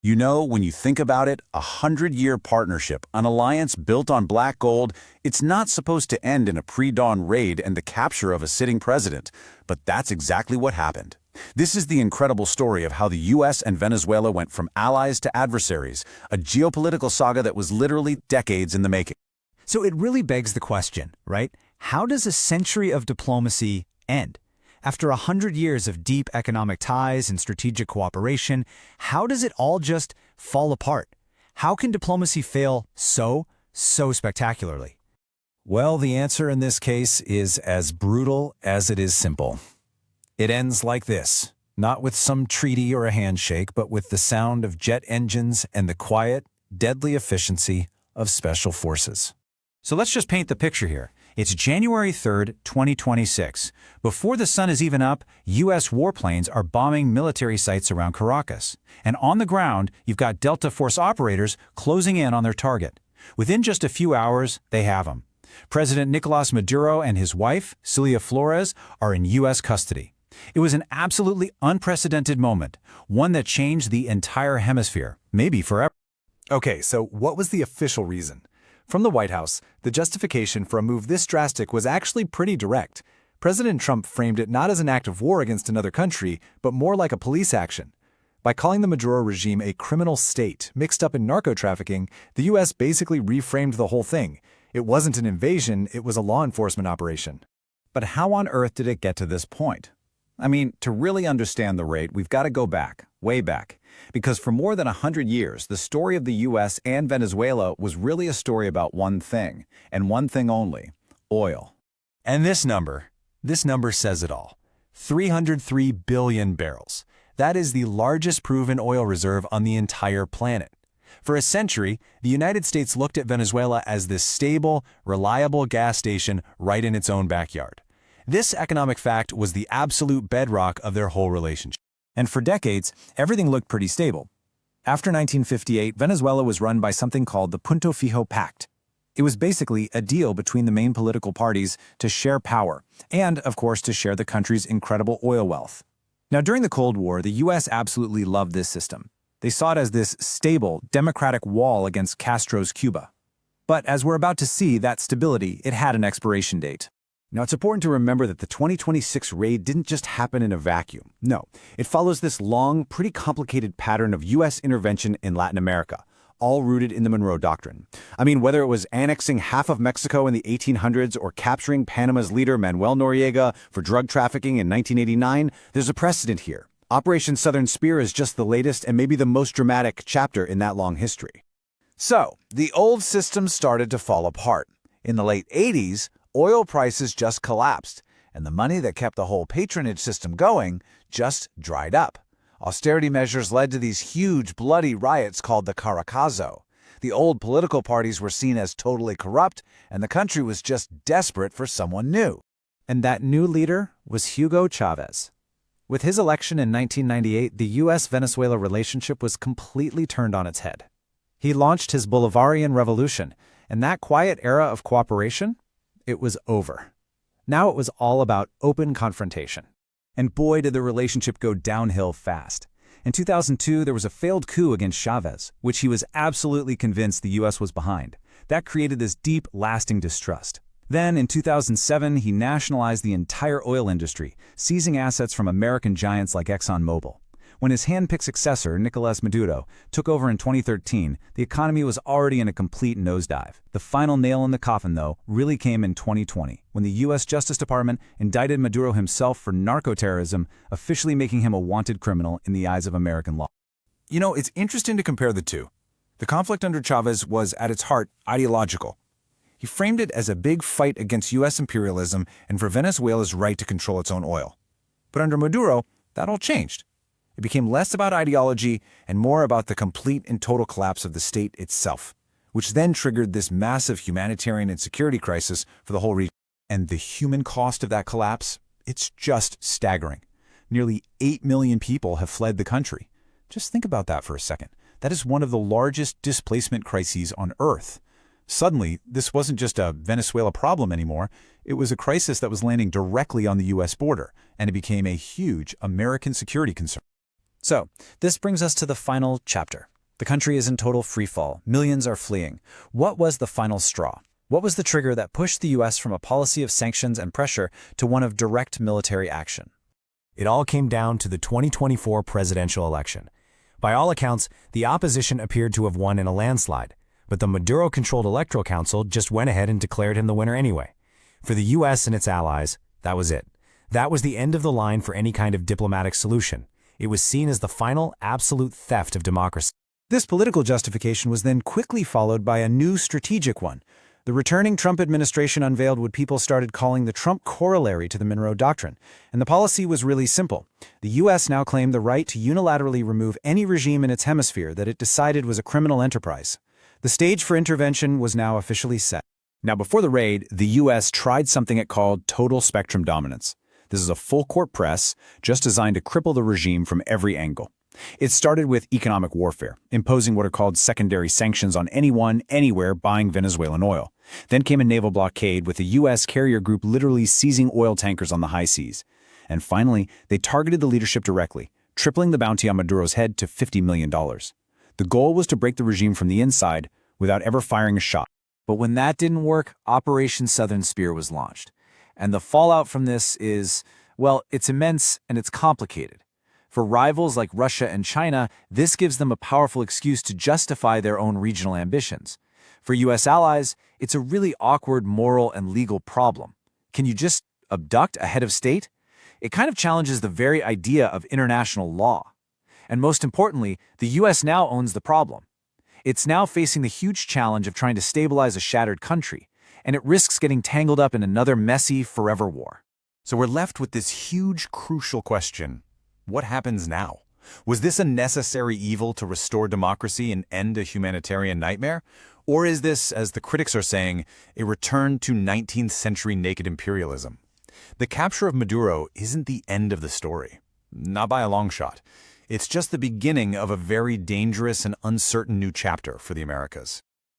You know, when you think about it, a 100-year partnership, an alliance built on black gold, it's not supposed to end in a pre-dawn raid and the capture of a sitting president. But that's exactly what happened. This is the incredible story of how the U.S. and Venezuela went from allies to adversaries, a geopolitical saga that was literally decades in the making. So it really begs the question, right? How does a century of diplomacy end? After 100 years of deep economic ties and strategic cooperation, how does it all just fall apart? How can diplomacy fail so spectacularly? Well, the answer in this case is as brutal as it is simple. It ends like this, not with some treaty or a handshake, but with the sound of jet engines and the quiet, deadly efficiency of special forces. So let's just paint the picture here. It's January 3rd, 2026. Before the sun is even up, U.S. warplanes are bombing military sites around Caracas. And on the ground, you've got Delta Force operators closing in on their target. Within just a few hours, they have them. President Nicolas Maduro and his wife, Celia Flores, are in U.S. custody. It was an absolutely unprecedented moment, one that changed the entire hemisphere, maybe forever. Okay, so what was the official reason? From the White House, the justification for a move this drastic was actually pretty direct. President Trump framed it not as an act of war against another country, but more like a police action. By calling the Maduro regime a criminal state mixed up in narco-trafficking, the U.S. basically reframed the whole thing. It wasn't an invasion, it was a law enforcement operation. But how on earth did it get to this point? I mean, to really understand the raid, we've got to go back, way back. Because for more than 100 years, the story of the U.S. and Venezuela was really a story about one thing, and one thing only: oil. And this number says it all. 303 billion barrels. That is the largest proven oil reserve on the entire planet. For a century, the United States looked at Venezuela as this stable, reliable gas station right in its own backyard. This economic fact was the absolute bedrock of their whole relationship. And for decades, everything looked pretty stable. After 1958, Venezuela was run by something called the Punto Fijo Pact. It was basically a deal between the main political parties to share power, and, of course, to share the country's incredible oil wealth. Now, during the Cold War, the U.S. absolutely loved this system. They saw it as this stable, democratic wall against Castro's Cuba. But as we're about to see, that stability, it had an expiration date. Now, it's important to remember that the 2026 raid didn't just happen in a vacuum. No, it follows this long, pretty complicated pattern of U.S. intervention in Latin America, all rooted in the Monroe Doctrine. I mean, whether it was annexing half of Mexico in the 1800s or capturing Panama's leader Manuel Noriega for drug trafficking in 1989, there's a precedent here. Operation Southern Spear is just the latest and maybe the most dramatic chapter in that long history. So, the old system started to fall apart. In the late 80s, oil prices just collapsed, and the money that kept the whole patronage system going just dried up. Austerity measures led to these huge, bloody riots called the Caracazo. The old political parties were seen as totally corrupt, and the country was just desperate for someone new. And that new leader was Hugo Chavez. With his election in 1998, the U.S.-Venezuela relationship was completely turned on its head. He launched his Bolivarian Revolution, and that quiet era of cooperation, it was over. Now it was all about open confrontation. And boy, did the relationship go downhill fast. In 2002, there was a failed coup against Chavez, which he was absolutely convinced the U.S. was behind. That created this deep, lasting distrust. Then, in 2007, he nationalized the entire oil industry, seizing assets from American giants like ExxonMobil. When his hand-picked successor, Nicolas Maduro, took over in 2013, the economy was already in a complete nosedive. The final nail in the coffin, though, really came in 2020, when the U.S. Justice Department indicted Maduro himself for narco-terrorism, officially making him a wanted criminal in the eyes of American law. You know, it's interesting to compare the two. The conflict under Chavez was, at its heart, ideological. He framed it as a big fight against U.S. imperialism and for Venezuela's right to control its own oil. But under Maduro, that all changed. It became less about ideology and more about the complete and total collapse of the state itself, which then triggered this massive humanitarian and security crisis for the whole region. And the human cost of that collapse, it's just staggering. Nearly 8 million people have fled the country. Just think about that for a second. That is one of the largest displacement crises on Earth. Suddenly, this wasn't just a Venezuela problem anymore. It was a crisis that was landing directly on the U.S. border, and it became a huge American security concern. So, this brings us to the final chapter. The country is in total freefall. Millions are fleeing. What was the final straw? What was the trigger that pushed the U.S. from a policy of sanctions and pressure to one of direct military action? It all came down to the 2024 presidential election. By all accounts, the opposition appeared to have won in a landslide, but the Maduro-controlled Electoral Council just went ahead and declared him the winner anyway. For the U.S. and its allies, that was it. That was the end of the line for any kind of diplomatic solution. It was seen as the final, absolute theft of democracy. This political justification was then quickly followed by a new strategic one. The returning Trump administration unveiled what people started calling the Trump Corollary to the Monroe Doctrine, and the policy was really simple. The U.S. now claimed the right to unilaterally remove any regime in its hemisphere that it decided was a criminal enterprise. The stage for intervention was now officially set. Now, before the raid, the U.S. tried something it called total spectrum dominance. This is a full-court press just designed to cripple the regime from every angle. It started with economic warfare, imposing what are called secondary sanctions on anyone, anywhere buying Venezuelan oil. Then came a naval blockade with the U.S. carrier group literally seizing oil tankers on the high seas. And finally, they targeted the leadership directly, tripling the bounty on Maduro's head to $50 million. The goal was to break the regime from the inside without ever firing a shot. But when that didn't work, Operation Southern Spear was launched. And the fallout from this is, well, it's immense and it's complicated. For rivals like Russia and China, this gives them a powerful excuse to justify their own regional ambitions. For U.S. allies, it's a really awkward moral and legal problem. Can you just abduct a head of state? It kind of challenges the very idea of international law. And most importantly, the U.S. now owns the problem. It's now facing the huge challenge of trying to stabilize a shattered country, and it risks getting tangled up in another messy, forever war. So we're left with this huge, crucial question. What happens now? Was this a necessary evil to restore democracy and end a humanitarian nightmare? Or is this, as the critics are saying, a return to 19th century naked imperialism? The capture of Maduro isn't the end of the story. Not by a long shot. It's just the beginning of a very dangerous and uncertain new chapter for the Americas.